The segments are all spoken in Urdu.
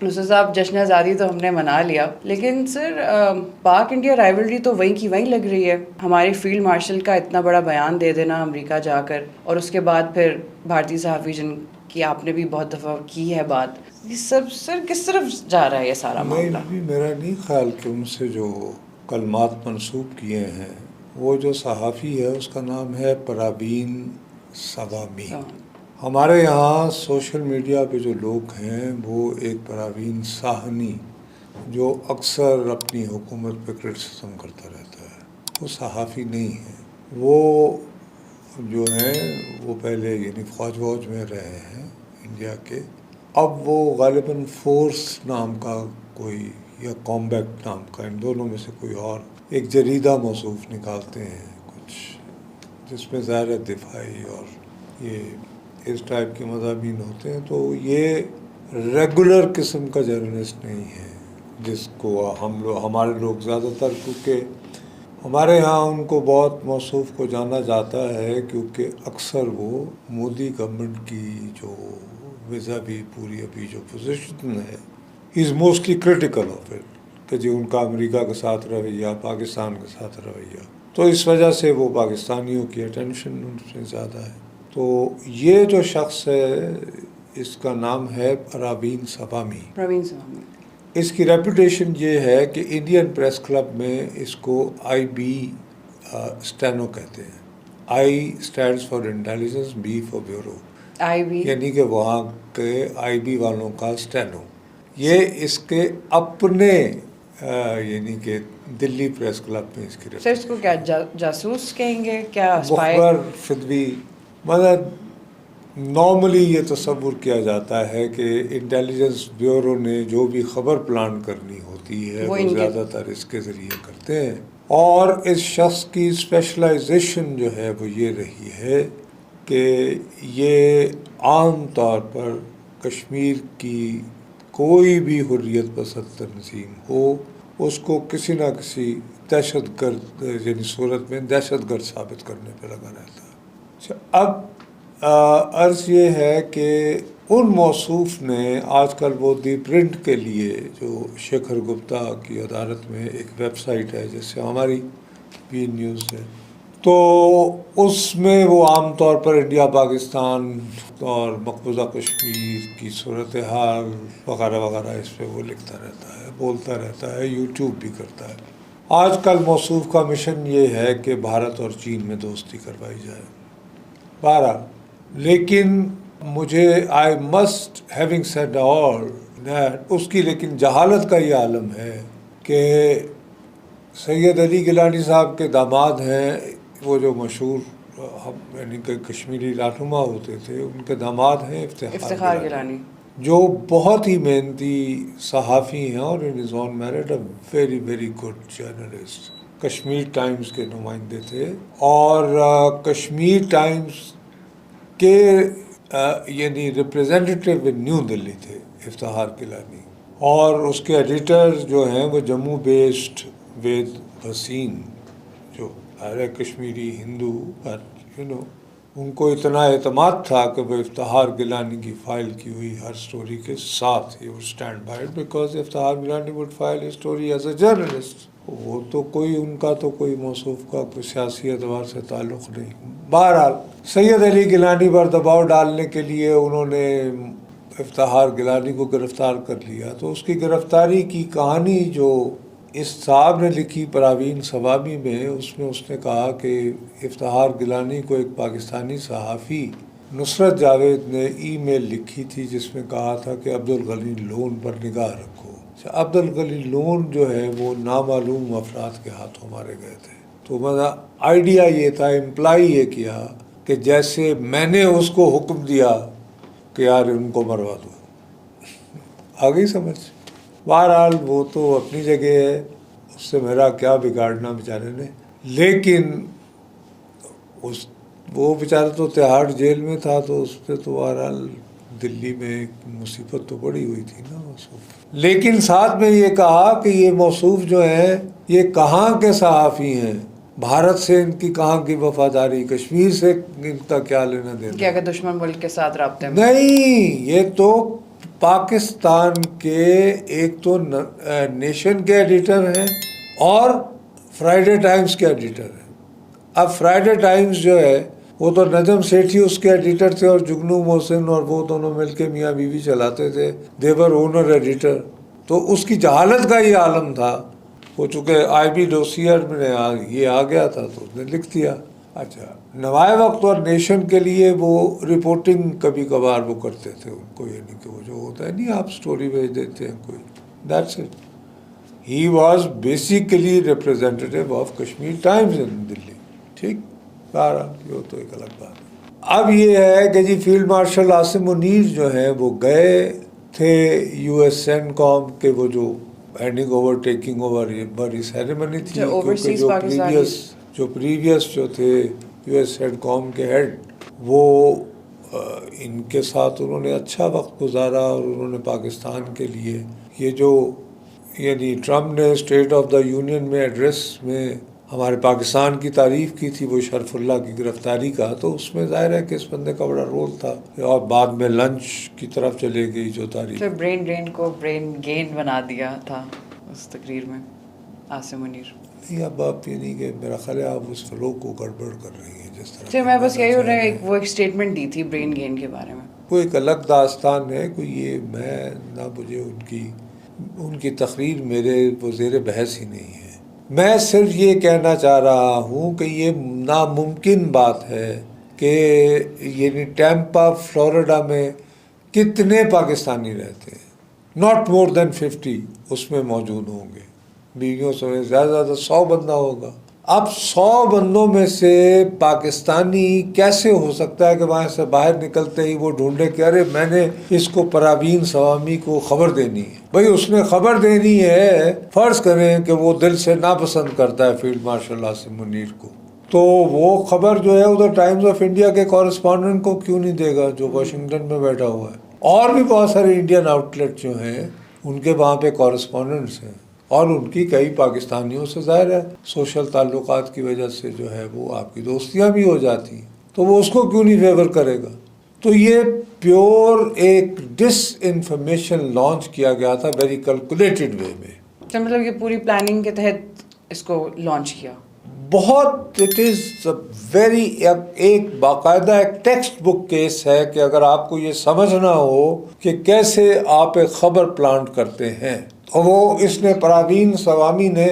نصرت صاحب جشن آزادی تو ہم نے منا لیا، لیکن سر پاک انڈیا رائیولری تو وہیں کی وہیں لگ رہی ہے. ہمارے فیلڈ مارشل کا اتنا بڑا بیان دے دینا امریکہ جا کر، اور اس کے بعد پھر بھارتی صحافی جن کی آپ نے بھی بہت دفعہ کی ہے بات، یہ سب سر کس طرف جا رہا ہے یہ سارا معاملہ؟ نہیں، میرا نہیں خیال کہ ان سے جو کلمات منسوب کیے ہیں، وہ جو صحافی ہے اس کا نام ہے پروین صوامی. ہمارے یہاں سوشل میڈیا پہ جو لوگ ہیں وہ ایک پروین ساہنی جو اکثر اپنی حکومت پہ کرٹیسزم کرتا رہتا ہے، وہ صحافی نہیں ہے. وہ جو ہیں وہ پہلے یعنی فوج میں رہے ہیں انڈیا کے. اب وہ غالباً فورس نام کا کوئی یا کامبیکٹ نام کا، ان دونوں میں سے کوئی اور ایک جریدہ موصوف نکالتے ہیں کچھ، جس میں ظاہر دفاعی اور یہ اس ٹائپ کے مضامین ہوتے ہیں. تو یہ ریگولر قسم کا جرنلسٹ نہیں ہے جس کو ہمارے لوگ زیادہ تر، کیونکہ ہمارے ہاں ان کو بہت موصوف کو جانا جاتا ہے کیونکہ اکثر وہ مودی گورنمنٹ کی جو ویزاوی پوری ابھی جو پوزیشن ہے، is mostly critical of it, کہ جو ان کا امریکہ کے ساتھ رویہ، پاکستان کے ساتھ رویہ، تو اس وجہ سے وہ پاکستانیوں کی اٹینشن ان سے زیادہ ہے. تو یہ جو شخص ہے اس کا نام ہے پروین صوامی. اس کی ریپوٹیشن یہ ہے کہ انڈین پریس کلب میں اس کو آئی بی اسٹینو کہتے ہیں. I stands for intelligence, B for bureau, یعنی کہ وہاں کے آئی بی والوں کا اسٹینو. یہ اس کے اپنے یعنی کہ دلی پریس کلب میں اس کی سر اس کو کیا جاسوس کہیں گے، کیا مخبر فدوی، مطلب نارملی یہ تصور کیا جاتا ہے کہ انٹیلیجنس بیورو نے جو بھی خبر پلان کرنی ہوتی ہے وہ زیادہ تر اس کے ذریعے کرتے ہیں. اور اس شخص کی اسپیشلائزیشن جو ہے وہ یہ رہی ہے کہ یہ عام طور پر کشمیر کی کوئی بھی حریت پسند تنظیم ہو اس کو کسی نہ کسی دہشت گرد یعنی صورت میں دہشت گرد ثابت کرنے پہ لگا رہتا ہے. اب عرض یہ ہے کہ ان موصوف نے آج کل وہ دی پرنٹ کے لیے جو شیکھر گپتا کی عدالت میں ایک ویب سائٹ ہے جیسے ہماری بی نیوز ہے، تو اس میں وہ عام طور پر انڈیا پاکستان اور مقبوضہ کشمیر کی صورتحال وغیرہ وغیرہ اس پہ وہ لکھتا رہتا ہے، بولتا رہتا ہے، یوٹیوب بھی کرتا ہے. آج کل موصوف کا مشن یہ ہے کہ بھارت اور چین میں دوستی کروائی جائے. بہرحال لیکن مجھے I must having said all that, اس کی لیکن جہالت کا یہ عالم ہے کہ سید علی گیلانی صاحب کے داماد ہیں، وہ جو مشہور یعنی کہ کشمیری رہنما ہوتے تھے، ان کے داماد ہیں افتخار گیلانی، جو بہت ہی محنتی صحافی ہیں اور ان is on merit a very very good journalist. Kashmir Times کے نمائندے تھے اور کشمیر ٹائمز کے یعنی ریپریزنٹیٹیو ان نیو دلی تھے افتخار گیلانی، اور اس کے ایڈیٹر جو ہیں وہ جموں بیسڈ وید بھسین، جو ہے کشمیری ہندو، ان کو اتنا اعتماد تھا کہ وہ افتخار گیلانی کی فائل کی ہوئی ہر سٹوری کے ساتھ ہی would stand by it because Iftikhar Gilani would file a story as a journalist. وہ تو کوئی ان کا تو کوئی موصوف کا کوئی سیاسی اعتبار سے تعلق نہیں. بہرحال سید علی گیلانی پر دباؤ ڈالنے کے لیے انہوں نے افتخار گیلانی کو گرفتار کر لیا. تو اس کی گرفتاری کی کہانی جو اس صاحب نے لکھی پروین صوامی میں، اس نے کہا کہ افتخار گیلانی کو ایک پاکستانی صحافی نصرت جاوید نے ای میل لکھی تھی جس میں کہا تھا کہ عبدالغنی لون پر نگاہ رکھو. عبدالغنی لون جو ہے وہ نامعلوم افراد کے ہاتھوں مارے گئے تھے. تو میرا آئیڈیا یہ تھا، امپلائی یہ کیا کہ جیسے میں نے اس کو حکم دیا کہ یار ان کو مروا دو. آ گئی سمجھ؟ بہرحال وہ تو اپنی جگہ ہے، اس سے میرا کیا بگاڑنا بیچارے نے. لیکن وہ بیچارہ تو تہاڑ جیل میں تھا، تو اس پہ تو بہرحال دلی میں مصیبت تو بڑی ہوئی تھی نا موصوف. لیکن ساتھ میں یہ کہا کہ یہ موصوف جو ہیں یہ کہاں کے صحافی ہیں، بھارت سے ان کی کہاں کی وفاداری، کشمیر سے ان کا کیا لینا دینا، کیا کہ دشمن ملک کے ساتھ رابطے میں نہیں. یہ تو پاکستان کے ایک تو نیشن کے ایڈیٹر ہیں اور فرائیڈے ٹائمز کے ایڈیٹر ہیں. اب فرائیڈے ٹائمز جو ہے وہ تو نجم سیٹھی اس کے ایڈیٹر تھے اور جگنو محسن اور وہ دونوں مل کے میاں بیوی چلاتے تھے. دیور اونر ایڈیٹر. تو اس کی جہالت کا یہ عالم تھا. وہ چونکہ آئی بی ڈوسیئر میں یہ آ گیا تھا تو اس نے لکھ دیا. اچھا نوائے وقت اور نیشن کے لیے وہ رپورٹنگ کبھی کبھار وہ کرتے تھے ان کو, یعنی کہ وہ جو ہوتا ہے نہیں آپ سٹوری بھیج دیتے ہیں کوئی, that's it. He was basically representative of Kashmir Times in Delhi. ٹھیک, بہرحال یہ تو ایک الگ بات ہے. اب یہ ہے کہ جی فیلڈ مارشل عاصم منیر جو ہیں وہ گئے تھے یو ایس سین کام کے, وہ جو ہینڈنگ اوور ٹیکنگ اوور یہ بڑی سیریمنی تھی, کیونکہ جو پریویس جو تھے یو ایس سین کام کے ہیڈ وہ ان کے ساتھ انہوں نے اچھا وقت گزارا اور انہوں نے پاکستان کے لیے یہ جو یعنی ٹرمپ نے اسٹیٹ آف دا یونین میں ایڈریس میں ہمارے پاکستان کی تعریف کی تھی, وہ شرف اللہ کی گرفتاری کا, تو اس میں ظاہر ہے کہ اس بندے کا بڑا رول تھا. اور بعد میں لنچ کی طرف چلے گئی جو تعریف, برین ڈرین کو برین گین بنا دیا تھا اس تقریر میں عاصم منیر. نہیں اب آپ یہ نہیں کہ میرا خیال ہے آپ اس فلو کو گڑبڑ کر رہی ہیں جس طرح. میں بس یہی وہ ایک اسٹیٹمنٹ دی تھی برین گین کے بارے میں. وہ ایک الگ داستان ہے, کوئی یہ میں نہ مجھے ان کی تقریر میرے وہ زیر بحث ہی نہیں ہے. میں صرف یہ کہنا چاہ رہا ہوں کہ یہ ناممکن بات ہے کہ یعنی ٹیمپا فلوریڈا میں کتنے پاکستانی رہتے ہیں, ناٹ مور دین 50 اس میں موجود ہوں گے. بیویوں سے زیادہ 100 بندہ ہوگا. اب 100 بندوں میں سے پاکستانی کیسے ہو سکتا ہے کہ وہاں سے باہر نکلتے ہی وہ ڈھونڈے کہ ارے میں نے اس کو پراوین سوامی کو خبر دینی ہے. بھائی اس نے خبر دینی ہے, فرض کریں کہ وہ دل سے ناپسند کرتا ہے فیلڈ مارشل عاصم منیر کو, تو وہ خبر جو ہے ادھر ٹائمز آف انڈیا کے کورسپونڈنٹ کو کیوں نہیں دے گا جو واشنگٹن میں بیٹھا ہوا ہے. اور بھی بہت سارے انڈین آؤٹ لیٹ جو ہیں ان کے وہاں پہ کورسپونڈنٹس ہیں, اور ان کی کئی پاکستانیوں سے ظاہر ہے سوشل تعلقات کی وجہ سے جو ہے وہ آپ کی دوستیاں بھی ہو جاتی ہیں, تو وہ اس کو کیوں نہیں فیور کرے گا. تو یہ پیور ایک ڈس انفارمیشن لانچ کیا گیا تھا ویری کیلکولیٹڈ وے میں. مطلب یہ پوری پلاننگ کے تحت اس کو لانچ کیا. بہت اٹ از ویری ایک باقاعدہ ایک ٹیکسٹ بک کیس ہے کہ اگر آپ کو یہ سمجھنا ہو کہ کیسے آپ ایک خبر پلانٹ کرتے ہیں, اور وہ اس نے پراوین سوامی نے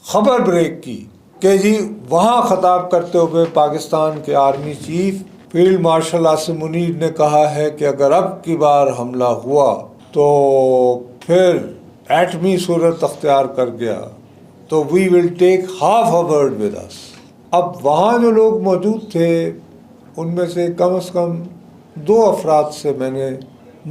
خبر بریک کی کہ جی وہاں خطاب کرتے ہوئے پاکستان کے army chief field marshal Asim Munir نے کہا ہے کہ اگر اب کی بار حملہ ہوا تو پھر ایٹمی صورت اختیار کر گیا تو we will take half a world with us. اب وہاں جو لوگ موجود تھے ان میں سے کم از کم 2 افراد سے میں نے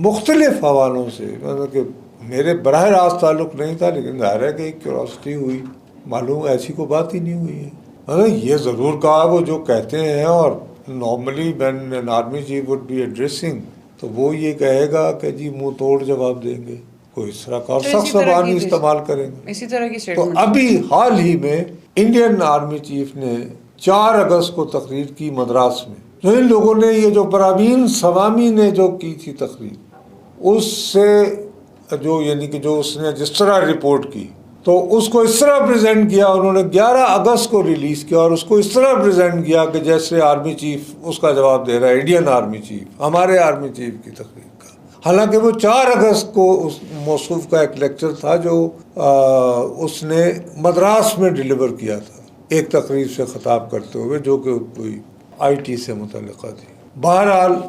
مختلف حوالوں سے, مطلب کہ میرے براہ راست تعلق نہیں تھا لیکن ظاہر ہے کہ ایک کیوریاسٹی ہوئی, معلوم ایسی کوئی بات ہی نہیں ہوئی ہے. مطلب یہ ضرور کہا وہ جو کہتے ہیں, اور normally when an army chief would be addressing تو وہ یہ کہے گا کہ جی منہ توڑ جواب دیں گے, کوئی اس طرح کا اور سخت زبانی استعمال کریں گے. اسی طرح کی تو ابھی حال ہی میں انڈین آرمی چیف نے 4 اگست کو تقریر کی مدراس میں, جو ان لوگوں نے یہ جو پراوین سوامی نے جو کی تھی تقریر, اس سے جو یعنی کہ جو اس نے جس طرح رپورٹ کی تو اس کو اس طرح پریزنٹ کیا, انہوں نے 11 اگست کو ریلیز کیا اور اس کو اس طرح پریزنٹ کیا کہ جیسے آرمی چیف اس کا جواب دے رہا ہے, انڈین آرمی چیف ہمارے آرمی چیف کی تقریر کا. حالانکہ وہ 4 اگست کو اس موصوف کا ایک لیکچر تھا جو اس نے مدراس میں ڈیلیور کیا تھا ایک تقریر سے خطاب کرتے ہوئے جو کہ کوئی آئی ٹی سے متعلقہ تھی. بہرحال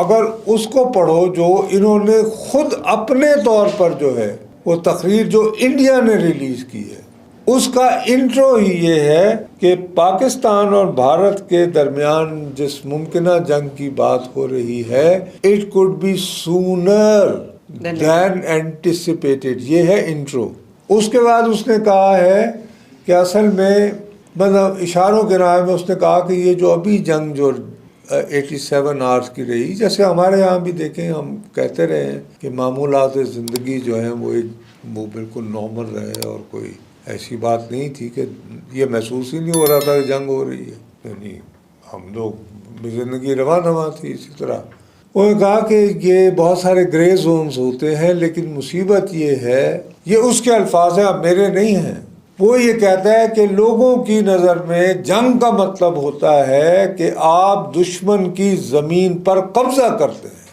اگر اس کو پڑھو جو انہوں نے خود اپنے طور پر جو ہے وہ تقریر جو انڈیا نے ریلیز کی ہے, اس کا انٹرو ہی یہ ہے کہ پاکستان اور بھارت کے درمیان جس ممکنہ جنگ کی بات ہو رہی ہے it could be sooner than anticipated, یہ ہے انٹرو. اس کے بعد اس نے کہا ہے کہ اصل میں مطلب اشاروں کے رائے میں اس نے کہا کہ یہ جو ابھی جنگ جو 87 آورس کی رہی, جیسے ہمارے یہاں بھی دیکھیں ہم کہتے رہے ہیں کہ معمولات زندگی جو ہیں وہ بالکل نارمل رہے اور کوئی ایسی بات نہیں تھی کہ یہ محسوس ہی نہیں ہو رہا تھا کہ جنگ ہو رہی ہے, یعنی ہم لوگ زندگی رواں تھی. اسی طرح انہوں نے کہا کہ یہ بہت سارے گرے زونز ہوتے ہیں، لیکن مصیبت یہ ہے، یہ اس کے الفاظ ہیں، اب میرے نہیں ہیں، وہ یہ کہتا ہے کہ لوگوں کی نظر میں جنگ کا مطلب ہوتا ہے کہ آپ دشمن کی زمین پر قبضہ کرتے ہیں۔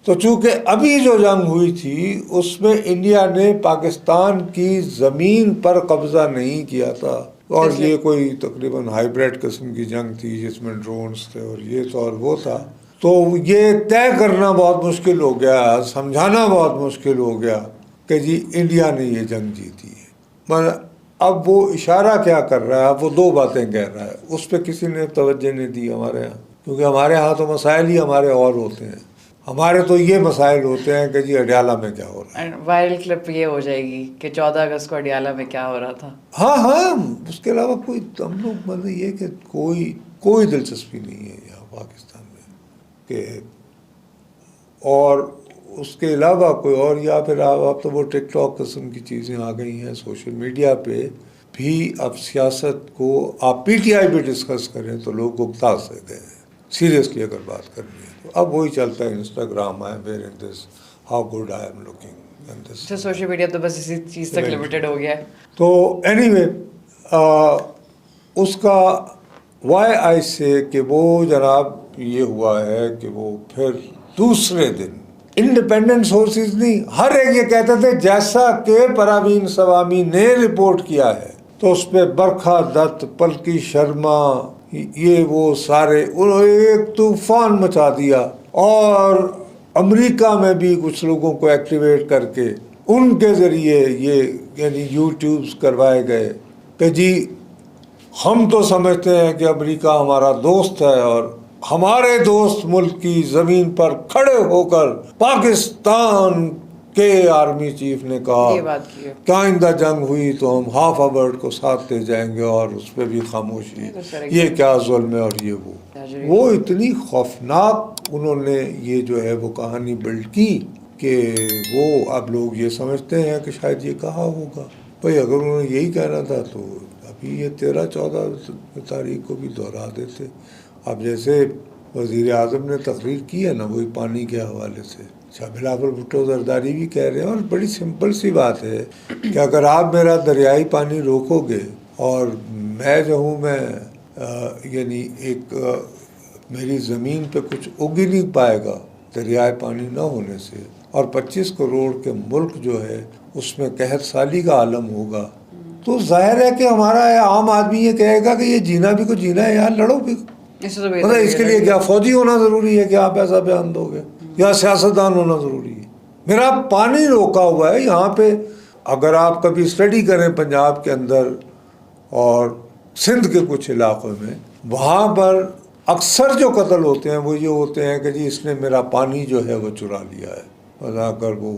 تو چونکہ ابھی جو جنگ ہوئی تھی اس میں انڈیا نے پاکستان کی زمین پر قبضہ نہیں کیا تھا، اور یہ کوئی تقریباً ہائیبریڈ قسم کی جنگ تھی جس میں ڈرونز تھے اور یہ تو اور وہ تھا، تو یہ طے کرنا بہت مشکل ہو گیا، سمجھانا بہت مشکل ہو گیا کہ جی انڈیا نے یہ جنگ جیتی ہے۔ اب وہ اشارہ کیا کر رہا ہے؟ اب وہ دو باتیں کہہ رہا ہے، اس پہ کسی نے توجہ نہیں دی ہمارے ہاں، کیونکہ ہمارے ہاں تو مسائل ہی ہمارے اور ہوتے ہیں۔ ہمارے تو یہ مسائل ہوتے ہیں کہ جی اڈیالہ میں کیا ہو رہا ہے، وائرل کلپ یہ ہو جائے گی کہ 14 اگست کو اڈیالہ میں کیا ہو رہا تھا۔ ہاں، اس کے علاوہ کوئی ہم لوگ مطلب یہ کہ کوئی دلچسپی نہیں ہے یہاں پاکستان میں کہ، اور اس کے علاوہ کوئی اور، یا پھر آپ تو وہ ٹک ٹاک قسم کی چیزیں آ گئی ہیں سوشل میڈیا پہ بھی۔ اب سیاست کو آپ پی ٹی آئی پہ ڈسکس کریں تو لوگ اکتا سکتے ہیں، سیریسلی اگر بات کرنی ہے تو اب وہی چلتا ہے، Instagram I am wearing this, how good I am looking and this. Social media تو بس اسی چیز تک لمیٹڈ ہو گیا ہے۔ تو اینی وے اس کا وائی آئی سے کہ وہ جناب یہ ہوا ہے کہ وہ پھر دوسرے دن انڈیپینڈنٹ سورسز نہیں، ہر ایک یہ کہتے تھے جیسا کہ پراوین سوامی نے رپورٹ کیا ہے، تو اس پہ برکھا دت، پلکی شرما، یہ وہ سارے انہوں نے ایک طوفان مچا دیا، اور امریکہ میں بھی کچھ لوگوں کو ایکٹیویٹ کر کے ان کے ذریعے یہ یعنی یوٹیوبز کروائے گئے کہ جی ہم تو سمجھتے ہیں کہ امریکہ ہمارا دوست ہے، اور ہمارے دوست ملک کی زمین پر کھڑے ہو کر پاکستان کے آرمی چیف نے کہا کہ آئندہ جنگ ہوئی تو ہم ہاف اے ورڈ کو ساتھ لے جائیں گے، اور اس پہ بھی خاموشی، یہ کیا ظلم ہے، اور یہ وہ اتنی خوفناک انہوں نے یہ جو ہے وہ کہانی بلڈ کی کہ وہ اب لوگ یہ سمجھتے ہیں کہ شاید یہ کہا ہوگا۔ بھائی اگر انہوں نے یہی کہنا تھا تو ابھی یہ 13-14 تاریخ کو بھی دہرا دیتے۔ اب جیسے وزیر اعظم نے تقریر کی ہے نا وہی پانی کے حوالے سے، بلاول بھٹو زرداری بھی کہہ رہے ہیں، اور بڑی سمپل سی بات ہے کہ اگر آپ میرا دریائی پانی روکو گے اور میں جو ہوں میں یعنی ایک میری زمین پہ کچھ اگ ہی نہیں پائے گا دریائے پانی نہ ہونے سے، اور 25 کروڑ کے ملک جو ہے اس میں قحط سالی کا عالم ہوگا، تو ظاہر ہے کہ ہمارا عام آدمی یہ کہے گا کہ یہ جینا بھی کو جینا ہے، یار لڑو بھی۔ مطلب اس کے لیے کیا فوجی ہونا ضروری ہے کہ آپ ایسا بیان دو گے، یا سیاستدان ہونا ضروری ہے؟ میرا پانی روکا ہوا ہے یہاں پہ۔ اگر آپ کبھی اسٹڈی کریں پنجاب کے اندر اور سندھ کے کچھ علاقوں میں، وہاں پر اکثر جو قتل ہوتے ہیں وہ یہ ہوتے ہیں کہ جی اس نے میرا پانی جو ہے وہ چرا لیا ہے، اگر وہ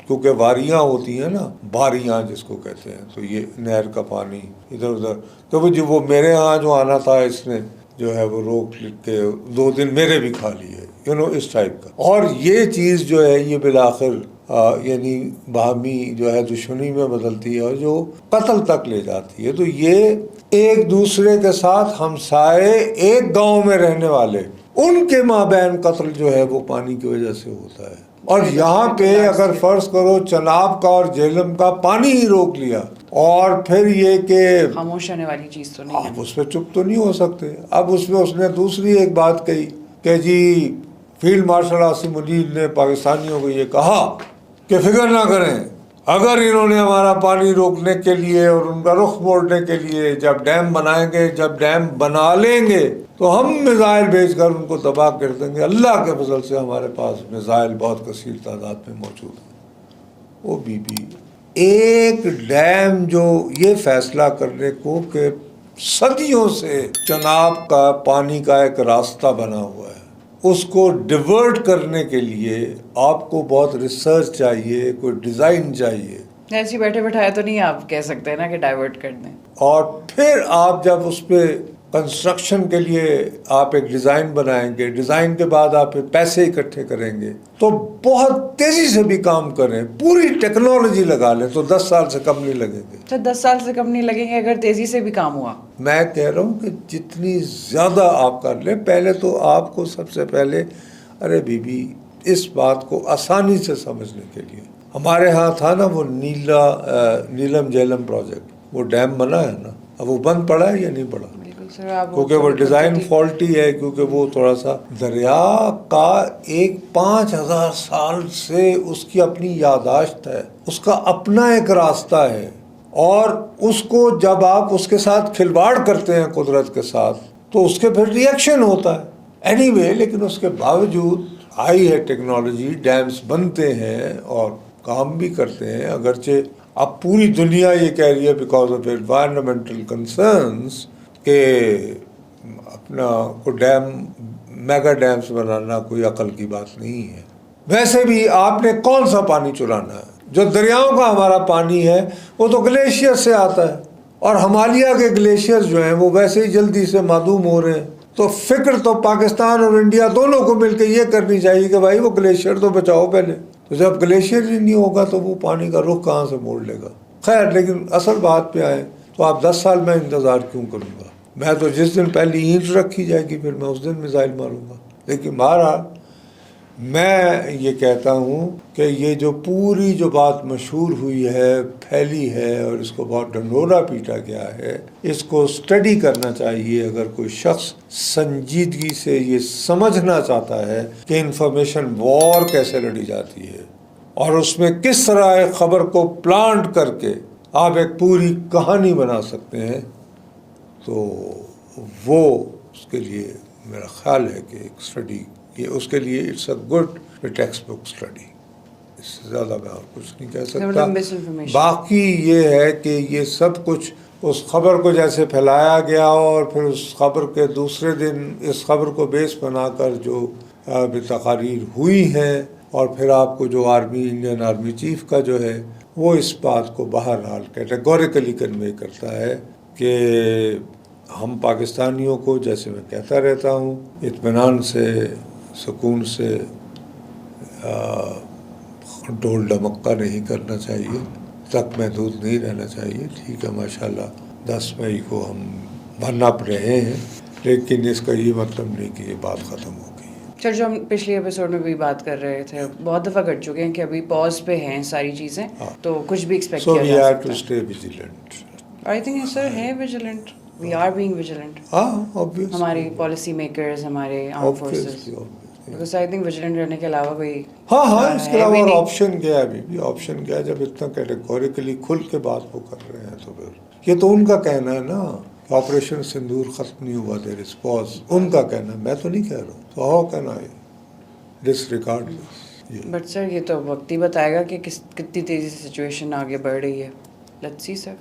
کیونکہ واریاں ہوتی ہیں نا، باریاں جس کو کہتے ہیں، تو یہ نہر کا پانی ادھر ادھر، تو جو وہ میرے ہاں جو آنا تھا اس نے جو ہے وہ روک کے 2 دن میرے بھی کھا لیے، اس ٹائپ کا۔ اور یہ چیز جو ہے یہ بالآخر یعنی باہمی جو ہے دشمنی میں بدلتی ہے، اور جو قتل تک لے جاتی ہے۔ تو یہ ایک دوسرے کے ساتھ ہمسائے ایک گاؤں میں رہنے والے، ان کے مابین قتل جو ہے وہ پانی کی وجہ سے ہوتا ہے۔ اور یہاں پہ اگر فرض کرو چناب کا اور جہلم کا پانی ہی روک لیا، اور پھر یہ کہ خاموش رہنے والی چیز تو نہیں ہے، آپ اس پہ چپ تو نہیں ہو سکتے۔ اب اس میں اس نے دوسری ایک بات کہی کہ جی فیلڈ مارشل عاصم منیر نے پاکستانیوں کو یہ کہا کہ فکر نہ کریں، اگر انہوں نے ہمارا پانی روکنے کے لیے اور ان کا رخ موڑنے کے لیے جب ڈیم بنائیں گے، جب ڈیم بنا لیں گے تو ہم میزائل بھیج کر ان کو تباہ کر دیں گے۔ اللہ کے فضل سے ہمارے پاس میزائل بہت کثیر تعداد میں موجود ہیں۔ وہ بی ایک ڈیم جو یہ فیصلہ کرنے کو کہ صدیوں سے چناب کا پانی کا ایک راستہ بنا ہوا ہے، اس کو ڈیورٹ کرنے کے لیے آپ کو بہت ریسرچ چاہیے، کوئی ڈیزائن چاہیے۔ ایسے بیٹھے بٹھائے تو نہیں آپ کہہ سکتے نا کہ ڈائیورٹ کر دیں، اور پھر آپ جب اس پہ کنسٹرکشن کے لیے آپ ایک ڈیزائن بنائیں گے، ڈیزائن کے بعد آپ پیسے اکٹھے کریں گے، تو بہت تیزی سے بھی کام کریں، پوری ٹیکنالوجی لگا لیں تو 10 سال سے کم نہیں لگیں گے۔ اچھا 10 سال سے کم نہیں لگیں گے اگر تیزی سے بھی کام ہوا؟ میں کہہ رہا ہوں کہ جتنی زیادہ آپ کر لیں، پہلے تو آپ کو سب سے پہلے ارے بیبی اس بات کو آسانی سے سمجھنے کے لیے ہمارے ہاں تھا نا وہ نیلم جیلم پروجیکٹ، وہ ڈیم بنا ہے نا، اب وہ بند پڑا ہے یا نہیں پڑا؟ کیونکہ وہ ڈیزائن فالٹی ہے، کیونکہ وہ تھوڑا سا دریا کا 5,000 سال سے اس کی اپنی یاداشت ہے، اس کا اپنا ایک راستہ ہے، اور اس کو جب آپ اس کے ساتھ کھلواڑ کرتے ہیں قدرت کے ساتھ تو اس کے پھر ری ایکشن ہوتا ہے اینی وے. لیکن اس کے باوجود آئی ہے ٹیکنالوجی، ڈیمز بنتے ہیں اور کام بھی کرتے ہیں، اگرچہ اب پوری دنیا یہ کہہ رہی ہے بیکاز آف انوائرمنٹل کنسرنس کہ اپنا کوئی ڈیم، میگا ڈیمز بنانا کوئی عقل کی بات نہیں ہے. ویسے بھی آپ نے کون سا پانی چرانا ہے؟ جو دریاؤں کا ہمارا پانی ہے وہ تو گلیشیئر سے آتا ہے، اور ہمالیہ کے گلیشیئر جو ہیں وہ ویسے ہی جلدی سے معدوم ہو رہے ہیں. تو فکر تو پاکستان اور انڈیا دونوں کو مل کے یہ کرنی چاہیے کہ بھائی وہ گلیشیئر تو بچاؤ پہلے. تو جب گلیشیئر ہی نہیں ہوگا تو وہ پانی کا رخ کہاں سے موڑ لے گا؟ خیر، لیکن اصل بات پہ آئے تو آپ 10 سال میں انتظار کیوں کروں گا؟ میں تو جس دن پہلی اینٹ رکھی جائے گی پھر میں اس دن میزائل ماروں گا. لیکن بہرحال میں یہ کہتا ہوں کہ یہ جو پوری جو بات مشہور ہوئی ہے، پھیلی ہے، اور اس کو بہت ڈنڈورا پیٹا گیا ہے، اس کو اسٹڈی کرنا چاہیے. اگر کوئی شخص سنجیدگی سے یہ سمجھنا چاہتا ہے کہ انفارمیشن وار کیسے لڑی جاتی ہے اور اس میں کس طرح ایک خبر کو پلانٹ کر کے آپ ایک پوری کہانی بنا سکتے ہیں، تو وہ اس کے لیے میرا خیال ہے کہ ایک اسٹڈی، یہ اس کے لیے it's a good textbook study. اس سے زیادہ میں اور کچھ نہیں کہہ سکتا. باقی یہ ہے کہ یہ سب کچھ اس خبر کو جیسے پھیلایا گیا، اور پھر اس خبر کے دوسرے دن اس خبر کو بیس بنا کر جو تقاریر ہوئی ہیں، اور پھر آپ کو جو انڈین آرمی چیف کا جو ہے وہ اس بات کو بہرحال کیٹیگوریکلی کنوے کرتا ہے کہ ہم پاکستانیوں کو، جیسے میں کہتا رہتا ہوں، اطمینان سے، سکون سے ڈول ڈمکا نہیں کرنا چاہیے، تک محدود نہیں رہنا چاہیے. ٹھیک ہے، ماشاءاللہ 10 مئی کو ہم بن اپ رہے ہیں، لیکن اس کا یہ مطلب نہیں کہ یہ بات ختم ہو گئی. سر، جو ہم پچھلی ایپیسوڈ میں بھی بات کر رہے تھے، بہت دفعہ کر چکے ہیں کہ ابھی پاز پہ ہیں ساری چیزیں، تو کچھ بھی ایکسپیکٹ کیا جا سکتا ہے. So we have to stay vigilant. I think sir ہے vigilant, we are being vigilant. obviously. ہمارے پالیسی میکرز، ہمارے arm forces, because I think vigilant رہنے کے علاوہ کوئی اس کے علاوہ اور آپشن کیا ہے؟ بھی آپشن کیا ہے؟ جب اتنا کیٹیگوریکلی کھل کے بات وہ کر رہے ہیں تو پھر یہ تو ان کا کہنا ہے نا، آپریشن سندور ختم نہیں ہوا، دیر از پاز، ان کا کہنا ہے، میں تو نہیں کہہ رہا ہوں. تو how can I disregard this? But sir یہ تو وقت ہی بتائے گا کہ کتنی تیزی سے سچویشن آگے بڑھ رہی ہے. Let's see sir.